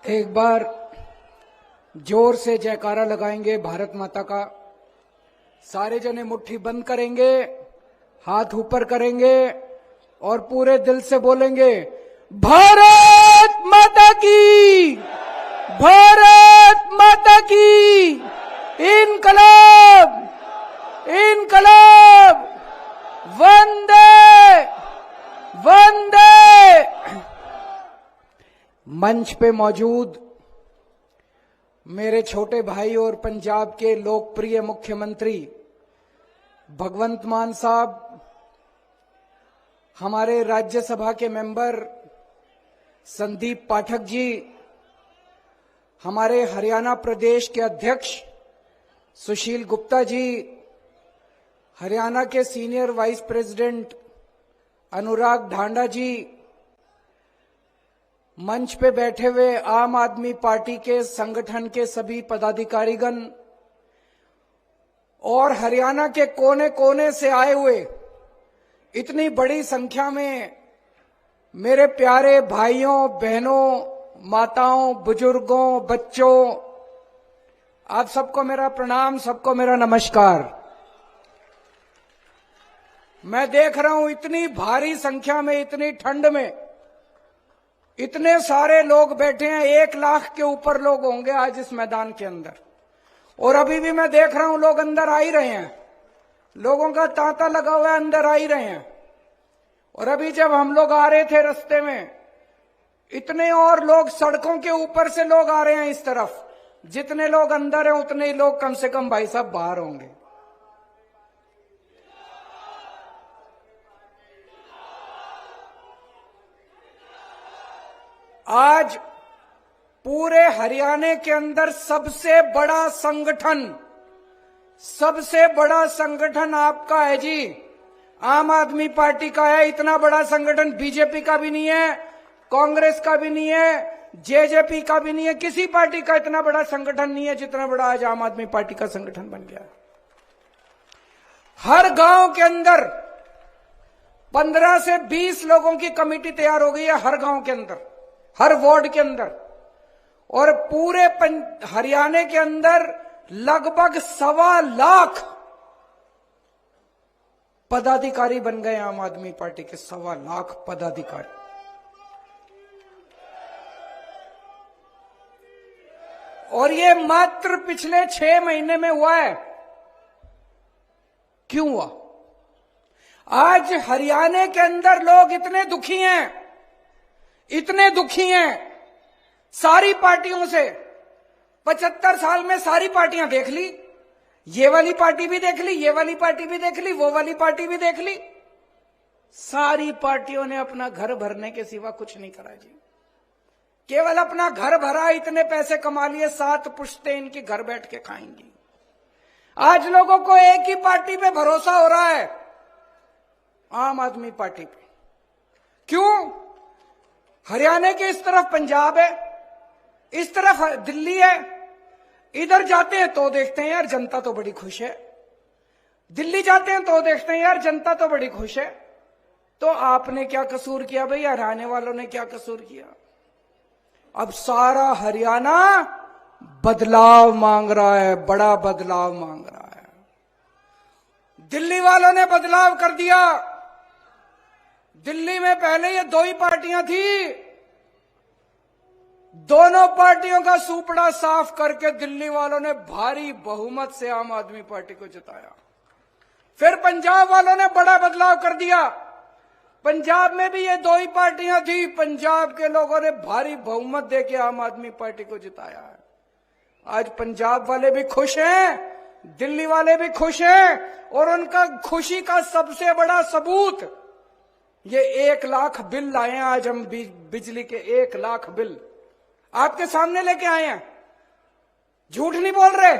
एक बार जोर से जयकारा लगाएंगे भारत माता का। सारे जने मुट्ठी बंद करेंगे, हाथ ऊपर करेंगे और पूरे दिल से बोलेंगे, भारत माता की, भारत माता की, इनकलाब, इनकलाब, वंदे वंदे। मंच पे मौजूद मेरे छोटे भाई और पंजाब के लोकप्रिय मुख्यमंत्री भगवंत मान साहब, हमारे राज्यसभा के मेंबर संदीप पाठक जी, हमारे हरियाणा प्रदेश के अध्यक्ष सुशील गुप्ता जी, हरियाणा के सीनियर वाइस प्रेसिडेंट अनुराग ढांडा जी, मंच पे बैठे हुए आम आदमी पार्टी के संगठन के सभी पदाधिकारीगण और हरियाणा के कोने कोने से आए हुए इतनी बड़ी संख्या में मेरे प्यारे भाइयों बहनों, माताओं, बुजुर्गों, बच्चों, आप सबको मेरा प्रणाम, सबको मेरा नमस्कार। मैं देख रहा हूं इतनी भारी संख्या में, इतनी ठंड में इतने सारे लोग बैठे हैं। 1 लाख के ऊपर लोग होंगे आज इस मैदान के अंदर, और अभी भी मैं देख रहा हूं लोग अंदर आ ही रहे हैं। लोगों का तांता लगा हुआ है, अंदर आ ही रहे हैं। और अभी जब हम लोग आ रहे थे रास्ते में, इतने और लोग सड़कों के ऊपर से लोग आ रहे हैं इस तरफ। जितने लोग अंदर हैं उतने ही लोग कम से कम भाई साहब बाहर होंगे। आज पूरे हरियाणा के अंदर सबसे बड़ा संगठन आपका है जी, आम आदमी पार्टी का है। इतना बड़ा संगठन बीजेपी का भी नहीं है, कांग्रेस का भी नहीं है, जेजेपी का भी नहीं है, किसी पार्टी का इतना बड़ा संगठन नहीं है जितना बड़ा आज आम आदमी पार्टी का संगठन बन गया। हर गांव के अंदर 15 से 20 लोगों की कमेटी तैयार हो गई है, हर गांव के अंदर, हर वार्ड के अंदर। और पूरे हरियाणा के अंदर लगभग 1.25 लाख पदाधिकारी बन गए आम आदमी पार्टी के। 1.25 लाख पदाधिकारी। और ये मात्र पिछले 6 महीने में हुआ है। क्यों हुआ? आज हरियाणा के अंदर लोग इतने दुखी हैं, इतने दुखी हैं सारी पार्टियों से। 75 साल में सारी पार्टियां देख ली, ये वाली पार्टी भी देख ली, ये वाली पार्टी भी देख ली, वो वाली पार्टी भी देख ली। सारी पार्टियों ने अपना घर भरने के सिवा कुछ नहीं करा जी। केवल अपना घर भरा, इतने पैसे कमा लिए, 7 पुश्तें इनकी घर बैठ के खाएंगी। आज लोगों को एक ही पार्टी पे भरोसा हो रहा है, आम आदमी पार्टी पे। क्यों? हरियाणा के इस तरफ पंजाब है, इस तरफ दिल्ली है। इधर जाते हैं तो देखते हैं यार जनता तो बड़ी खुश है, दिल्ली जाते हैं तो देखते हैं यार जनता तो बड़ी खुश है। तो आपने क्या कसूर किया भाई? हरियाणा वालों ने क्या कसूर किया? अब सारा हरियाणा बदलाव मांग रहा है, बड़ा बदलाव मांग रहा है। दिल्ली वालों ने बदलाव कर दिया। दिल्ली में पहले ये 2 ही पार्टियां थी, दोनों पार्टियों का सूपड़ा साफ करके दिल्ली वालों ने भारी बहुमत से आम आदमी पार्टी को जिताया। फिर पंजाब वालों ने बड़ा बदलाव कर दिया। पंजाब में भी ये 2 ही पार्टियां थी, पंजाब के लोगों ने भारी बहुमत देके आम आदमी पार्टी को जिताया है। आज पंजाब वाले भी खुश हैं, दिल्ली वाले भी खुश हैं। और उनका खुशी का सबसे बड़ा सबूत ये 1 लाख बिल लाए हैं। आज हम बिजली के 1 लाख बिल आपके सामने लेके आए हैं, झूठ नहीं बोल रहे।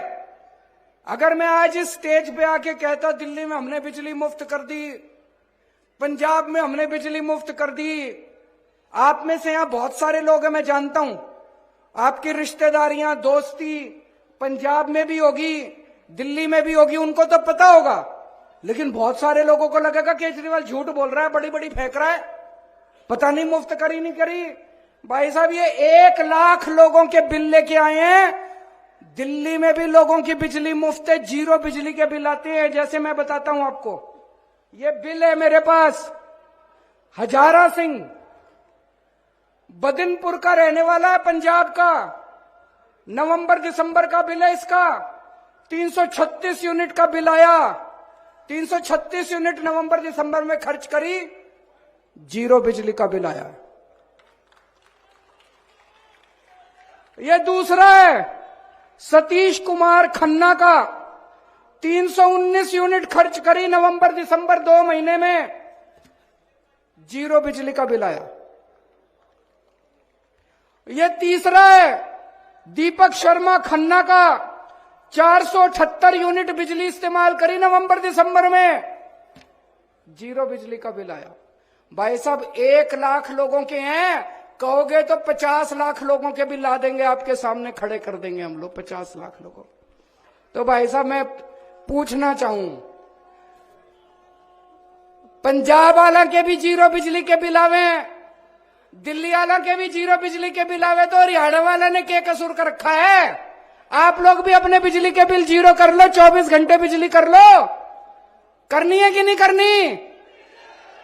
अगर मैं आज इस स्टेज पे आके कहता दिल्ली में हमने बिजली मुफ्त कर दी, पंजाब में हमने बिजली मुफ्त कर दी, आप में से यहां बहुत सारे लोग हैं, मैं जानता हूं, आपकी रिश्तेदारियां, दोस्ती पंजाब में भी होगी, दिल्ली में भी होगी, उनको तो पता होगा। लेकिन बहुत सारे लोगों को लगेगा केजरीवाल झूठ बोल रहा है, बड़ी बड़ी फेंक रहा है, पता नहीं मुफ्त करी नहीं करी। भाई साहब ये 1 लाख लोगों के बिल लेके आए हैं। दिल्ली में भी लोगों की बिजली मुफ्त है, 0 बिजली के बिल आते हैं। जैसे मैं बताता हूं आपको, ये बिल है मेरे पास। हजारा सिंह बदिनपुर का रहने वाला है, पंजाब का। नवंबर दिसंबर का बिल है इसका। 336 यूनिट का बिल आया। 336 यूनिट नवंबर दिसंबर में खर्च करी, 0 बिजली का बिल आया। ये दूसरा है सतीश कुमार खन्ना का। 319 यूनिट खर्च करी नवंबर दिसंबर 2 महीने में, 0 बिजली का बिल आया। ये तीसरा है दीपक शर्मा खन्ना का। 478 यूनिट बिजली इस्तेमाल करी नवंबर दिसंबर में, 0 बिजली का बिल आया। भाई साहब 1 लाख लोगों के हैं, कहोगे तो 50 लाख लोगों के बिल ला देंगे, आपके सामने खड़े कर देंगे हम लोग 50 लाख लोगों। तो भाई साहब मैं पूछना चाहूं, पंजाब वाला के भी 0 बिजली के बिल आवे, दिल्ली वाला के भी 0 बिजली के बिल आवे, तो हरियाणा वाला ने क्या कसूर कर रखा है? आप लोग भी अपने बिजली के बिल 0 कर लो, 24 घंटे बिजली कर लो। करनी है कि नहीं करनी?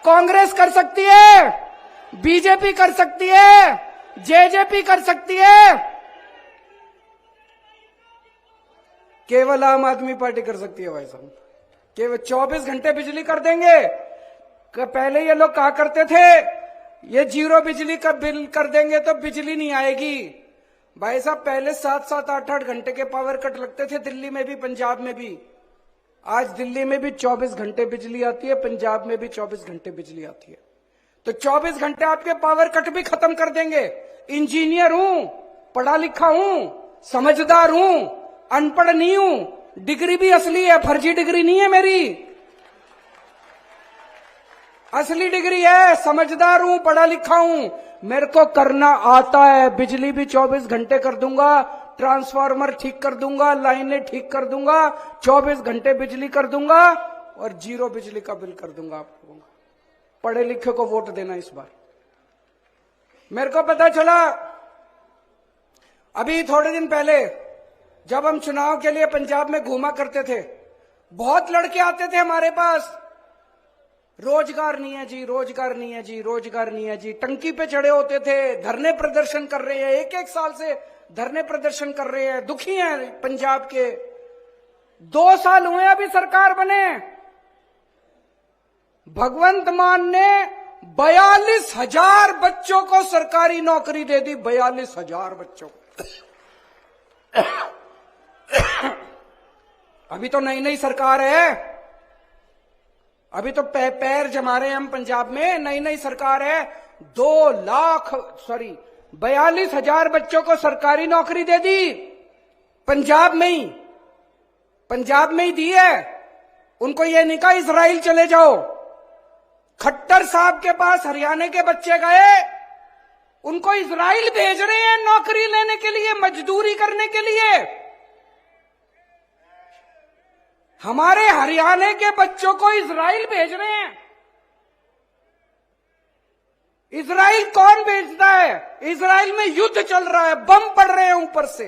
कांग्रेस कर सकती है, बीजेपी कर सकती है, जेजेपी कर सकती है, केवल आम आदमी पार्टी कर सकती है। भाई साहब केवल 24 घंटे बिजली कर देंगे। पहले ये लोग कहा करते थे ये 0 बिजली का बिल कर देंगे तो बिजली नहीं आएगी। भाई साहब पहले 7-7, 8-8 घंटे के पावर कट लगते थे, दिल्ली में भी पंजाब में भी। आज दिल्ली में भी 24 घंटे बिजली आती है, पंजाब में भी 24 घंटे बिजली आती है। तो 24 घंटे आपके पावर कट भी खत्म कर देंगे। इंजीनियर हूं, पढ़ा लिखा हूं, समझदार हूं, अनपढ़ नहीं हूं, डिग्री भी असली है, फर्जी डिग्री नहीं है मेरी, असली डिग्री है। समझदार हूं, पढ़ा लिखा हूं, मेरे को करना आता है। बिजली भी 24 घंटे कर दूंगा, ट्रांसफार्मर ठीक कर दूंगा, लाइनें ठीक कर दूंगा, 24 घंटे बिजली कर दूंगा और 0 बिजली का बिल कर दूंगा आप लोगों का। पढ़े लिखे को वोट देना इस बार। मेरे को पता चला अभी थोड़े दिन पहले जब हम चुनाव के लिए पंजाब में घूमा करते थे, बहुत लड़के आते थे हमारे पास, रोजगार नहीं है जी, रोजगार नहीं है जी, रोजगार नहीं है जी। टंकी पे चढ़े होते थे, धरने प्रदर्शन कर रहे हैं, 1-1 साल से धरने प्रदर्शन कर रहे हैं, दुखी हैं पंजाब के। 2 साल हुए अभी सरकार बने, भगवंत मान ने 42,000 बच्चों को सरकारी नौकरी दे दी। 42,000 बच्चों को। अभी तो नई नई सरकार है, अभी तो पैर जमा रहे हैं हम पंजाब में, नई नई सरकार है। 42,000 बच्चों को सरकारी नौकरी दे दी पंजाब में ही दी है। उनको ये नहीं कहा इजराइल चले जाओ। खट्टर साहब के पास हरियाणा के बच्चे गए, उनको इजराइल भेज रहे हैं नौकरी लेने के लिए, मजदूरी करने के लिए। हमारे हरियाणा के बच्चों को इजराइल भेज रहे हैं। इजराइल कौन भेजता है? इजराइल में युद्ध चल रहा है, बम पड़ रहे हैं ऊपर से।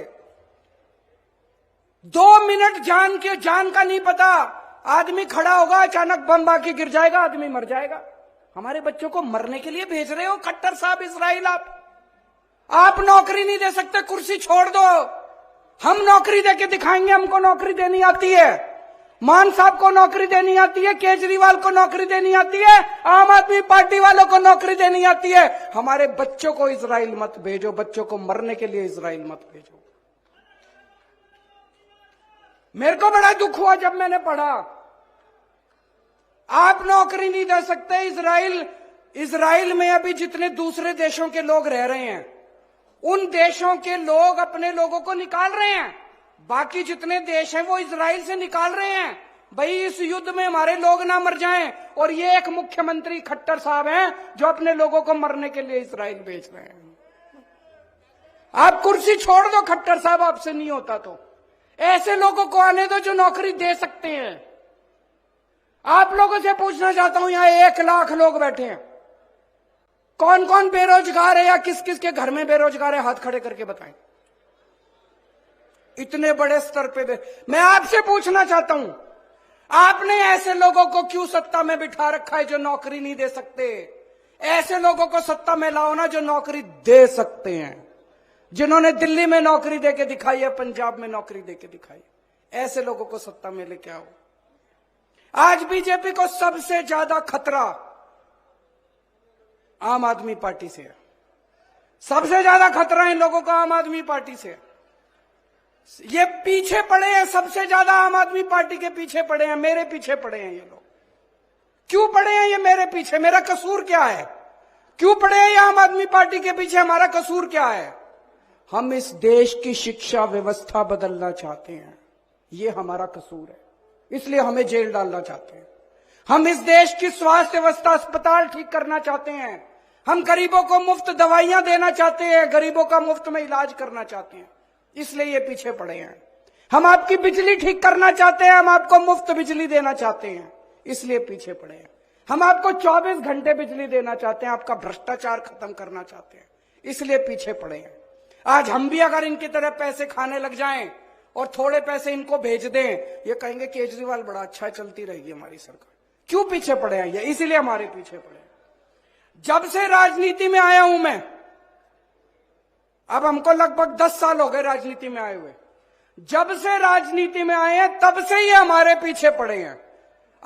2 मिनट जान का नहीं पता, आदमी खड़ा होगा, अचानक बम आके गिर जाएगा, आदमी मर जाएगा। हमारे बच्चों को मरने के लिए भेज रहे हो खट्टर साहब इजराइल। आप नौकरी नहीं दे सकते, कुर्सी छोड़ दो, हम नौकरी देके दिखाएंगे। हमको नौकरी देनी आती है, मान साहब को नौकरी देनी आती है, केजरीवाल को नौकरी देनी आती है, आम आदमी पार्टी वालों को नौकरी देनी आती है। हमारे बच्चों को इजराइल मत भेजो, बच्चों को मरने के लिए इजराइल मत भेजो। मेरे को बड़ा दुख हुआ जब मैंने पढ़ा आप नौकरी नहीं दे सकते। इजराइल में अभी जितने दूसरे देशों के लोग रह रहे हैं, उन देशों के लोग अपने लोगों को निकाल रहे हैं। बाकी जितने देश हैं वो इजराइल से निकाल रहे हैं। भाई इस युद्ध में हमारे लोग ना मर जाएं। और ये एक मुख्यमंत्री खट्टर साहब हैं जो अपने लोगों को मरने के लिए इजराइल भेज रहे हैं। आप कुर्सी छोड़ दो खट्टर साहब, आपसे नहीं होता तो ऐसे लोगों को आने दो जो नौकरी दे सकते हैं। आप लोगों से पूछना चाहता हूं, यहां 1 लाख लोग बैठे हैं, कौन कौन बेरोजगार है या किस किस के घर में बेरोजगार है, हाथ खड़े करके बताएं। इतने बड़े स्तर पे मैं आपसे पूछना चाहता हूं, आपने ऐसे लोगों को क्यों सत्ता में बिठा रखा है जो नौकरी नहीं दे सकते? ऐसे लोगों को सत्ता में लाओ ना जो नौकरी दे सकते हैं, जिन्होंने दिल्ली में नौकरी देके दिखाई है, पंजाब में नौकरी देके दिखाई, ऐसे लोगों को सत्ता में लेके आओ। आज बीजेपी को सबसे ज्यादा खतरा आम आदमी पार्टी से है। सबसे ज्यादा खतरा इन लोगों का आम आदमी पार्टी से है। ये पीछे पड़े हैं, सबसे ज्यादा आम आदमी पार्टी के पीछे पड़े हैं, मेरे पीछे पड़े हैं ये लोग। क्यों पड़े हैं ये मेरे पीछे? मेरा कसूर क्या है? क्यों पड़े हैं ये आम आदमी पार्टी के पीछे? हमारा कसूर क्या है? हम इस देश की शिक्षा व्यवस्था बदलना चाहते हैं, ये हमारा कसूर है, इसलिए हमें जेल डालना चाहते हैं। हम इस देश की स्वास्थ्य व्यवस्था, अस्पताल ठीक करना चाहते हैं। हम गरीबों को मुफ्त दवाइयां देना चाहते हैं, गरीबों का मुफ्त में इलाज करना चाहते हैं, इसलिए ये पीछे पड़े हैं। हम आपकी बिजली ठीक करना चाहते हैं, हम आपको मुफ्त बिजली देना चाहते हैं, इसलिए पीछे पड़े हैं। हम आपको 24 घंटे बिजली देना चाहते हैं, आपका भ्रष्टाचार खत्म करना चाहते हैं, इसलिए पीछे पड़े हैं। आज हम भी अगर इनकी तरह पैसे खाने लग जाएं और थोड़े पैसे इनको भेज दें, ये कहेंगे केजरीवाल बड़ा अच्छा, चलती रहेगी हमारी सरकार। क्यों पीछे पड़े हैं ये? इसीलिए हमारे पीछे पड़े हैं। जब से राजनीति में आया हूं मैं, अब हमको लगभग 10 साल हो गए राजनीति में आए हुए, जब से राजनीति में आए हैं तब से ये हमारे पीछे पड़े हैं।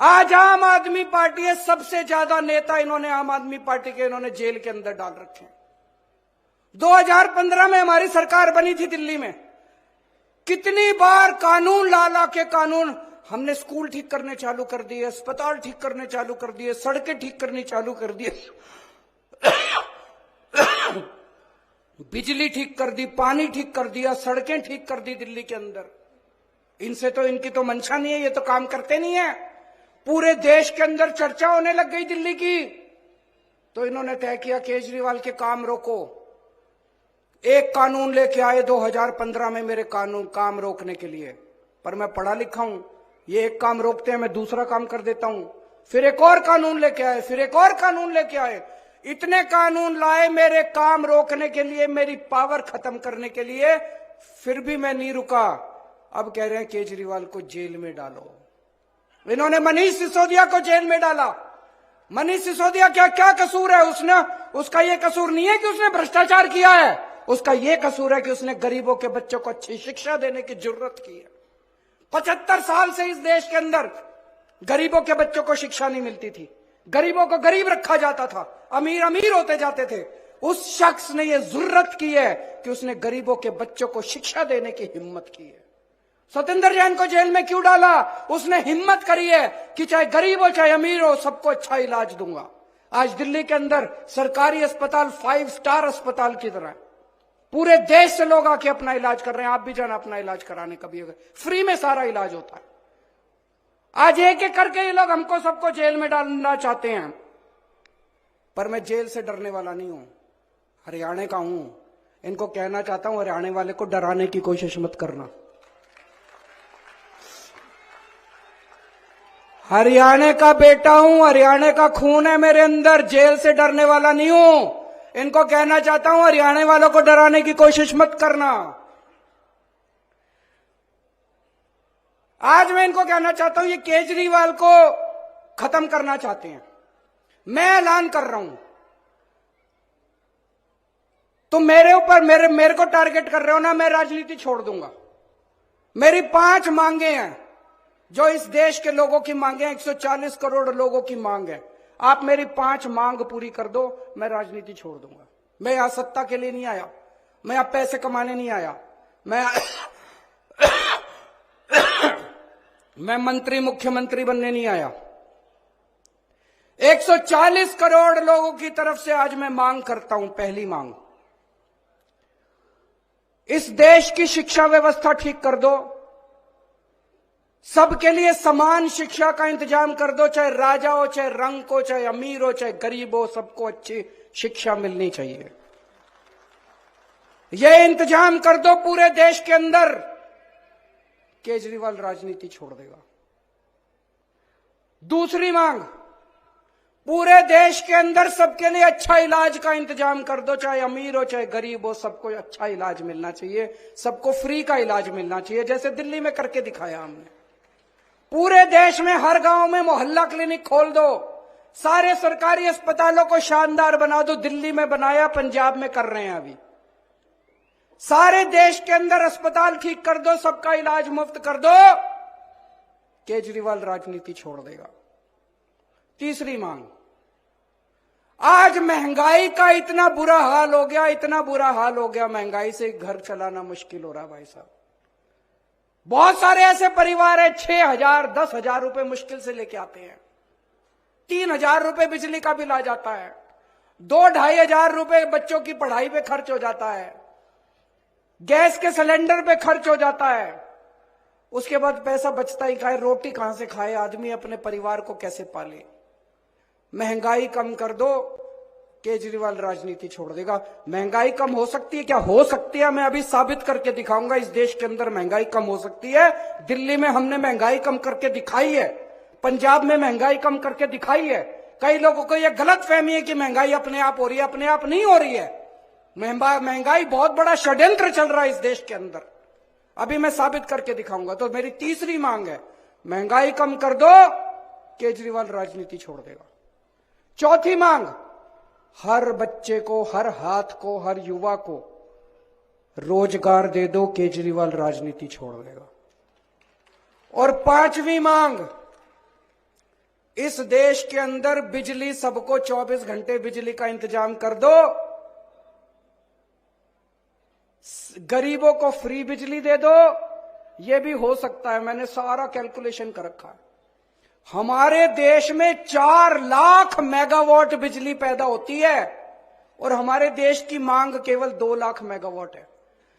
आज आम आदमी पार्टी है, सबसे ज्यादा नेता इन्होंने आम आदमी पार्टी के इन्होंने जेल के अंदर डाल रखे हैं। 2015 में हमारी सरकार बनी थी दिल्ली में, कितनी बार कानून ला के कानून, हमने स्कूल ठीक करने चालू कर दिए, अस्पताल ठीक करने चालू कर दिए, सड़कें ठीक करनी चालू कर दिए, बिजली ठीक कर दी, पानी ठीक कर दिया, सड़कें ठीक कर दी दिल्ली के अंदर। इनसे तो, इनकी तो मंशा नहीं है, ये तो काम करते नहीं है। पूरे देश के अंदर चर्चा होने लग गई दिल्ली की, तो इन्होंने तय किया केजरीवाल के काम रोको। एक कानून लेके आए 2015 में मेरे कानून काम रोकने के लिए, पर मैं पढ़ा लिखा हूं, ये एक काम रोकते हैं मैं दूसरा काम कर देता हूं। फिर एक और कानून लेके आए, फिर एक और कानून लेके आए, इतने कानून लाए मेरे काम रोकने के लिए, मेरी पावर खत्म करने के लिए, फिर भी मैं नहीं रुका। अब कह रहे हैं केजरीवाल को जेल में डालो। इन्होंने मनीष सिसोदिया को जेल में डाला। मनीष सिसोदिया क्या कसूर है? उसका यह कसूर नहीं है कि उसने भ्रष्टाचार किया है, उसका यह कसूर है कि उसने गरीबों के बच्चों को अच्छी शिक्षा देने की जरूरत की है। 75 साल से इस देश के अंदर गरीबों के बच्चों को शिक्षा नहीं मिलती थी, गरीबों को गरीब रखा जाता था, अमीर अमीर होते जाते थे। उस शख्स ने यह जरूरत की है कि उसने गरीबों के बच्चों को शिक्षा देने की हिम्मत की है। सत्येंद्र जैन को जेल में क्यों डाला? उसने हिम्मत करी है कि चाहे गरीब हो चाहे अमीर हो, सबको अच्छा इलाज दूंगा। आज दिल्ली के अंदर सरकारी अस्पताल 5 स्टार अस्पताल की तरह, पूरे देश से लोग आके अपना इलाज कर रहे हैं। आप भी जाना अपना इलाज कराने, कभी अगर फ्री में सारा इलाज होता है। आज एक एक करके ये लोग हमको सबको जेल में डालना चाहते हैं, पर मैं जेल से डरने वाला नहीं हूं, हरियाणा का हूं। इनको कहना चाहता हूं, हरियाणा वाले को डराने की कोशिश मत करना। हरियाणा का बेटा हूं, हरियाणा का खून है मेरे अंदर, जेल से डरने वाला नहीं हूं। इनको कहना चाहता हूं, हरियाणा वालों को डराने की कोशिश मत करना। आज मैं इनको कहना चाहता हूं, ये केजरीवाल को खत्म करना चाहते हैं। मैं ऐलान कर रहा हूं, तुम मेरे ऊपर मेरे को टारगेट कर रहे हो ना, मैं राजनीति छोड़ दूंगा। मेरी 5 मांगे हैं जो इस देश के लोगों की मांगे हैं, 140 करोड़ लोगों की मांग है। आप मेरी 5 मांग पूरी कर दो, मैं राजनीति छोड़ दूंगा। मैं यहां सत्ता के लिए नहीं आया, मैं यहां पैसे कमाने नहीं आया, मैं मंत्री मुख्यमंत्री बनने नहीं आया। 140 करोड़ लोगों की तरफ से आज मैं मांग करता हूं। पहली मांग, इस देश की शिक्षा व्यवस्था ठीक कर दो, सबके लिए समान शिक्षा का इंतजाम कर दो, चाहे राजा हो, चाहे रंग हो, चाहे अमीर हो, चाहे गरीब हो, सबको अच्छी शिक्षा मिलनी चाहिए। यह इंतजाम कर दो पूरे देश के अंदर, केजरीवाल राजनीति छोड़ देगा। दूसरी मांग, पूरे देश के अंदर सबके लिए अच्छा इलाज का इंतजाम कर दो, चाहे अमीर हो चाहे गरीब हो, सबको अच्छा इलाज मिलना चाहिए, सबको फ्री का इलाज मिलना चाहिए, जैसे दिल्ली में करके दिखाया हमने। पूरे देश में हर गांव में मोहल्ला क्लिनिक खोल दो, सारे सरकारी अस्पतालों को शानदार बना दो। दिल्ली में बनाया, पंजाब में कर रहे हैं अभी। सारे देश के अंदर अस्पताल ठीक कर दो, सबका इलाज मुफ्त कर दो। केजरीवाल राजनीति छोड़ देगा। तीसरी मांग, आज महंगाई का इतना बुरा हाल हो गया, इतना बुरा हाल हो गया, महंगाई से घर चलाना मुश्किल हो रहा है भाई साहब। बहुत सारे ऐसे परिवार है 6,000 10,000 रुपए मुश्किल से लेके आते हैं, 3,000 रुपए बिजली का बिल आ जाता है, 2-2.5 हजार रुपए बच्चों की पढ़ाई पे खर्च हो जाता है, गैस के सिलेंडर पे खर्च हो जाता है। उसके बाद पैसा बचता ही खाए, रोटी कहां से खाए आदमी, अपने परिवार को कैसे पाले। महंगाई कम कर दो, केजरीवाल राजनीति छोड़ देगा। महंगाई कम हो सकती है क्या? हो सकती है, मैं अभी साबित करके दिखाऊंगा। इस देश के अंदर महंगाई कम हो सकती है। दिल्ली में हमने महंगाई कम करके दिखाई है, पंजाब में महंगाई कम करके दिखाई है। कई लोगों को यह गलत फहमी है कि महंगाई अपने आप हो रही है, अपने आप नहीं हो रही है। महंगाई बहुत बड़ा षड्यंत्र चल रहा है इस देश के अंदर, अभी मैं साबित करके दिखाऊंगा। तो मेरी तीसरी मांग है, महंगाई कम कर दो, केजरीवाल राजनीति छोड़ देगा। चौथी मांग, हर बच्चे को, हर हाथ को, हर युवा को रोजगार दे दो, केजरीवाल राजनीति छोड़ देगा। और पांचवी मांग, इस देश के अंदर बिजली सबको 24 घंटे बिजली का इंतजाम कर दो, गरीबों को फ्री बिजली दे दो। यह भी हो सकता है, मैंने सारा कैलकुलेशन कर रखा है। हमारे देश में 4 लाख मेगावाट बिजली पैदा होती है और हमारे देश की मांग केवल 2 लाख मेगावाट है।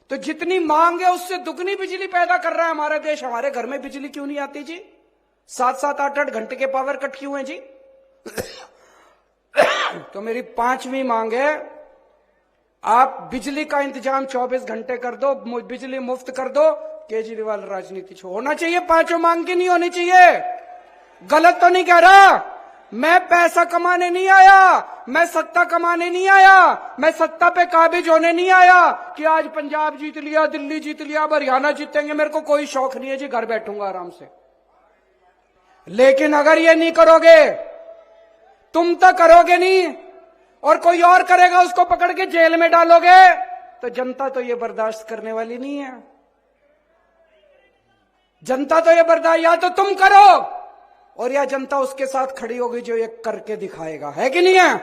तो जितनी मांग है उससे दुगनी बिजली पैदा कर रहा है हमारा देश। हमारे घर में बिजली क्यों नहीं आती जी? 7-7 8-8 घंटे के पावर कट क्यों है जी? तो मेरी पांचवी मांग है, आप बिजली का इंतजाम 24 घंटे कर दो, बिजली मुफ्त कर दो, केजरीवाल राजनीति छोड़। होना चाहिए पांचों मांग की, नहीं होनी चाहिए। गलत तो नहीं कह रहा, मैं पैसा कमाने नहीं आया, मैं सत्ता कमाने नहीं आया, मैं सत्ता पे काबिज होने नहीं आया कि आज पंजाब जीत लिया, दिल्ली जीत लिया, हरियाणा जीतेंगे। मेरे को कोई शौक नहीं है जी, घर बैठूंगा आराम से। लेकिन अगर ये नहीं करोगे, तुम तो करोगे नहीं और कोई और करेगा, उसको पकड़ के जेल में डालोगे, तो जनता तो ये बर्दाश्त करने वाली नहीं है। जनता तो ये बर्दाश्त, या तो तुम करो और या जनता उसके साथ खड़ी होगी जो ये करके दिखाएगा, है कि नहीं है?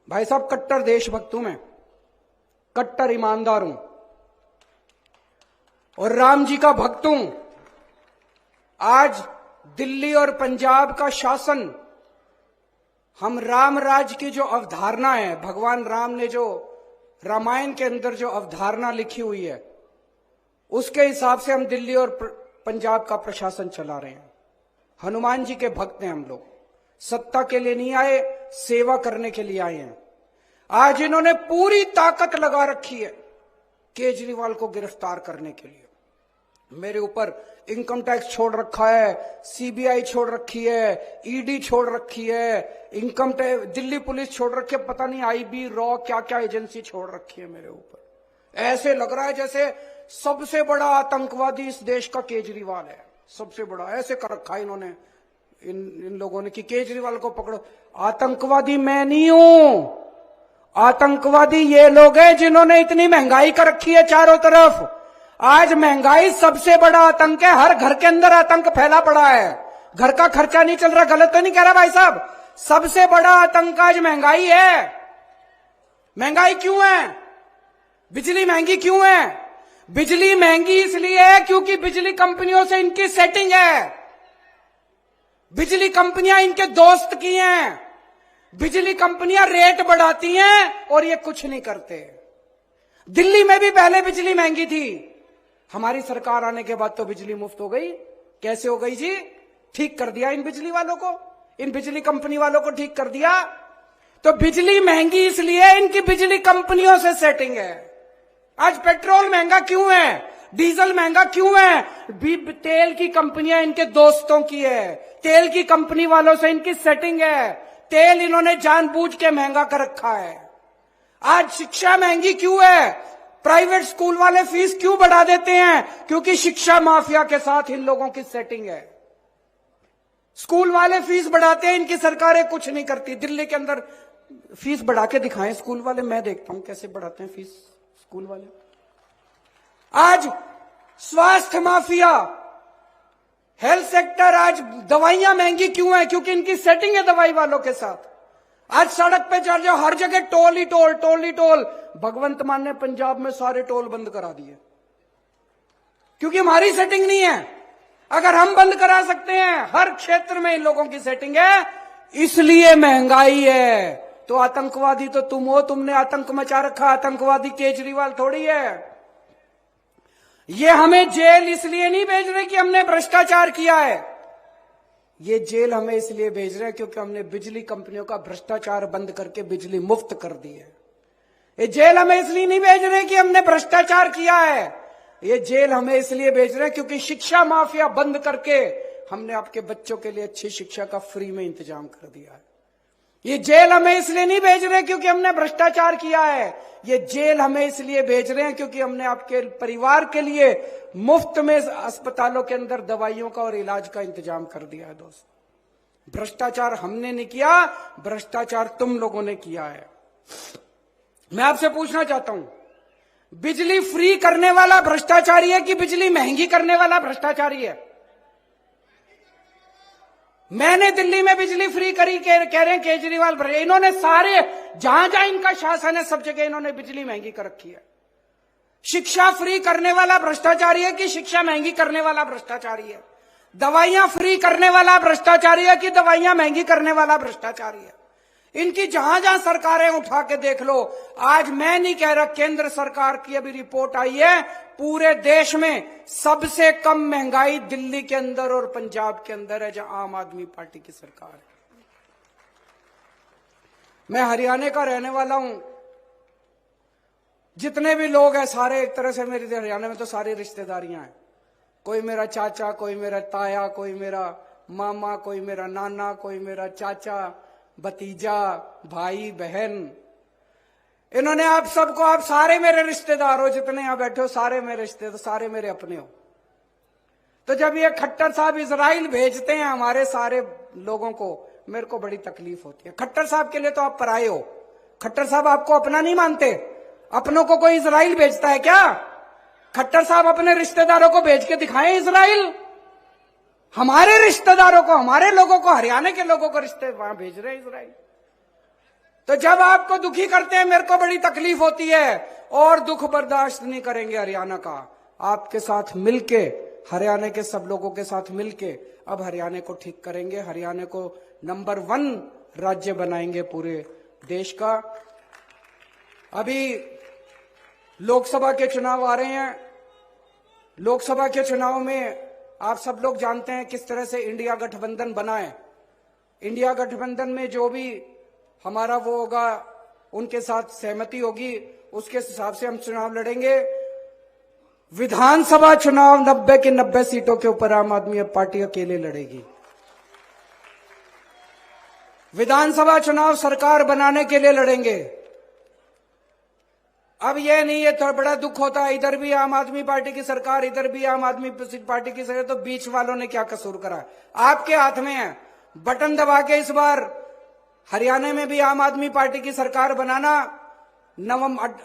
भाई साहब, कट्टर देशभक्त हूं मैं, कट्टर ईमानदार हूं और राम जी का भक्त हूं। आज दिल्ली और पंजाब का शासन, हम राम राज की जो अवधारणा है, भगवान राम ने जो रामायण के अंदर जो अवधारणा लिखी हुई है, उसके हिसाब से हम दिल्ली और पंजाब का प्रशासन चला रहे हैं। हनुमान जी के भक्त हैं हम लोग, सत्ता के लिए नहीं आए, सेवा करने के लिए आए हैं। आज इन्होंने पूरी ताकत लगा रखी है केजरीवाल को गिरफ्तार करने के लिए। मेरे ऊपर इनकम टैक्स छोड़ रखा है, सीबीआई छोड़ रखी है, ईडी छोड़ रखी है, इनकम टैक्स, दिल्ली पुलिस छोड़ रखी है, पता नहीं आईबी, रॉ, क्या क्या एजेंसी छोड़ रखी है मेरे ऊपर। ऐसे लग रहा है जैसे सबसे बड़ा आतंकवादी इस देश का केजरीवाल है, सबसे बड़ा। ऐसे कर रखा है इन्होंने, इन लोगों ने, कि केजरीवाल को पकड़ो। आतंकवादी मैं नहीं हूं, आतंकवादी ये लोग हैं जिन्होंने इतनी महंगाई कर रखी है चारों तरफ। आज महंगाई सबसे बड़ा आतंक है, हर घर के अंदर आतंक फैला पड़ा है, घर का खर्चा नहीं चल रहा। गलत तो नहीं कह रहा भाई साहब? सबसे बड़ा आतंक आज महंगाई है। महंगाई क्यों है? बिजली महंगी क्यों है? बिजली महंगी इसलिए है क्योंकि बिजली कंपनियों से इनकी सेटिंग है, बिजली कंपनियां इनके दोस्त की हैं, बिजली कंपनियां रेट बढ़ाती हैं और ये कुछ नहीं करते। दिल्ली में भी पहले बिजली महंगी थी, हमारी सरकार आने के बाद तो बिजली मुफ्त हो गई। कैसे हो गई जी? ठीक कर दिया इन बिजली वालों को, इन बिजली कंपनी वालों को ठीक कर दिया। तो बिजली महंगी इसलिए इनकी बिजली कंपनियों से सेटिंग है। आज पेट्रोल महंगा क्यों है? डीजल महंगा क्यों है? तेल की कंपनियां इनके दोस्तों की है, तेल की कंपनी वालों से इनकी सेटिंग है, तेल इन्होंने जानबूझ के महंगा कर रखा है। आज शिक्षा महंगी क्यों है? प्राइवेट स्कूल वाले फीस क्यों बढ़ा देते हैं? क्योंकि शिक्षा माफिया के साथ इन लोगों की सेटिंग है। स्कूल वाले फीस बढ़ाते हैं, इनकी सरकारें कुछ नहीं करती। दिल्ली के अंदर फीस बढ़ा के दिखाएं स्कूल वाले, मैं देखता हूं कैसे बढ़ाते हैं फीस स्कूल वाले। आज स्वास्थ्य माफिया, हेल्थ सेक्टर, आज दवाइयां महंगी क्यों है? क्योंकि इनकी सेटिंग है दवाई वालों के साथ। आज सड़क पे चल जाओ, हर जगह टोल ही टोल, टोल ही टोल। भगवंत मान ने पंजाब में सारे टोल बंद करा दिए क्योंकि हमारी सेटिंग नहीं है। अगर हम बंद करा सकते हैं, हर क्षेत्र में इन लोगों की सेटिंग है, इसलिए महंगाई है। तो आतंकवादी तो तुम हो, तुमने आतंक मचा रखा। आतंकवादी केजरीवाल थोड़ी है। ये हमें जेल इसलिए नहीं भेज रहे कि हमने भ्रष्टाचार किया है, ये जेल हमें इसलिए भेज रहे हैं क्योंकि हमने बिजली कंपनियों का भ्रष्टाचार बंद करके बिजली मुफ्त कर दी है। ये जेल हमें इसलिए नहीं भेज रहे कि हमने भ्रष्टाचार किया है, ये जेल हमें इसलिए भेज रहे हैं क्योंकि शिक्षा माफिया बंद करके हमने आपके बच्चों के लिए अच्छी शिक्षा का फ्री में इंतजाम कर दिया है। ये जेल हमें इसलिए नहीं भेज रहे क्योंकि हमने भ्रष्टाचार किया है, ये जेल हमें इसलिए भेज रहे हैं क्योंकि हमने आपके परिवार के लिए मुफ्त में अस्पतालों के अंदर दवाइयों का और इलाज का इंतजाम कर दिया है। दोस्त, भ्रष्टाचार हमने नहीं किया, भ्रष्टाचार तुम लोगों ने किया है। मैं आपसे पूछना चाहता हूं, बिजली फ्री करने वाला भ्रष्टाचारी है कि बिजली महंगी करने वाला भ्रष्टाचारी है? मैंने दिल्ली में बिजली फ्री करी, कह रहे हैं केजरीवाल। इन्होंने सारे जहां जहां इनका शासन है सब जगह इन्होंने बिजली महंगी कर रखी है। शिक्षा फ्री करने वाला भ्रष्टाचारी है कि शिक्षा महंगी करने वाला भ्रष्टाचारी है? दवाइयां फ्री करने वाला भ्रष्टाचारी है कि दवाइयां महंगी करने वाला भ्रष्टाचारी है? इनकी जहां जहां सरकारें उठा के देख लो। आज मैं नहीं कह रहा, केंद्र सरकार की अभी रिपोर्ट आई है, पूरे देश में सबसे कम महंगाई दिल्ली के अंदर और पंजाब के अंदर है, जहां आम आदमी पार्टी की सरकार है। मैं हरियाणा का रहने वाला हूं। जितने भी लोग हैं सारे एक तरह से मेरी हरियाणा में तो सारी रिश्तेदारियां हैं। कोई मेरा चाचा, कोई मेरा ताया, कोई मेरा मामा, कोई मेरा नाना, कोई मेरा चाचा, भतीजा, भाई, बहन। इन्होंने आप सबको, आप सारे मेरे रिश्तेदार हो, जितने यहां बैठे हो सारे मेरे रिश्तेदार, सारे मेरे अपने हो। तो जब ये खट्टर साहब इजराइल भेजते हैं हमारे सारे लोगों को, मेरे को बड़ी तकलीफ होती है। खट्टर साहब के लिए तो आप पराये हो। खट्टर साहब आपको अपना नहीं मानते। अपनों को कोई इजराइल भेजता है क्या? खट्टर साहब अपने रिश्तेदारों को भेज के दिखाएं इजराइल। हमारे रिश्तेदारों को, हमारे लोगों को, हरियाणा के लोगों को रिश्ते वहां भेज रहे हैं इजराइल। तो जब आपको दुखी करते हैं मेरे को बड़ी तकलीफ होती है, और दुख बर्दाश्त नहीं करेंगे हरियाणा का। आपके साथ मिलके, हरियाणा के सब लोगों के साथ मिलके अब हरियाणा को ठीक करेंगे। हरियाणा को नंबर 1 राज्य बनाएंगे पूरे देश का। अभी लोकसभा के चुनाव आ रहे हैं। लोकसभा के चुनाव में आप सब लोग जानते हैं किस तरह से इंडिया गठबंधन बना है। इंडिया गठबंधन में जो भी हमारा वो होगा, उनके साथ सहमति होगी, उसके हिसाब से हम चुनाव लड़ेंगे। विधानसभा चुनाव 90 की 90 सीटों के ऊपर आम आदमी पार्टी अकेले लड़ेगी। विधानसभा चुनाव सरकार बनाने के लिए लड़ेंगे। अब ये नहीं, ये थोड़ा बड़ा दुख होता है, इधर भी आम आदमी पार्टी की सरकार, इधर भी आम आदमी पार्टी की सरकार, तो बीच वालों ने क्या कसूर करा? आपके हाथ में है, बटन दबा के इस बार हरियाणा में भी आम आदमी पार्टी की सरकार बनाना।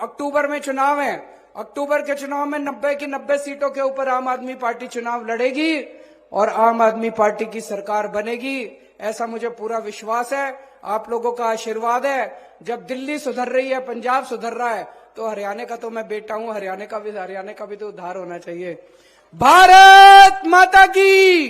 अक्टूबर में चुनाव है। अक्टूबर के चुनाव में 90 की 90 सीटों के ऊपर आम आदमी पार्टी चुनाव लड़ेगी और आम आदमी पार्टी की सरकार बनेगी। ऐसा मुझे पूरा विश्वास है। आप लोगों का आशीर्वाद है। जब दिल्ली सुधर रही है, पंजाब सुधर रहा है, तो हरियाणा का तो मैं बेटा हूं, हरियाणा का भी तो उद्धार होना चाहिए। भारत माता की।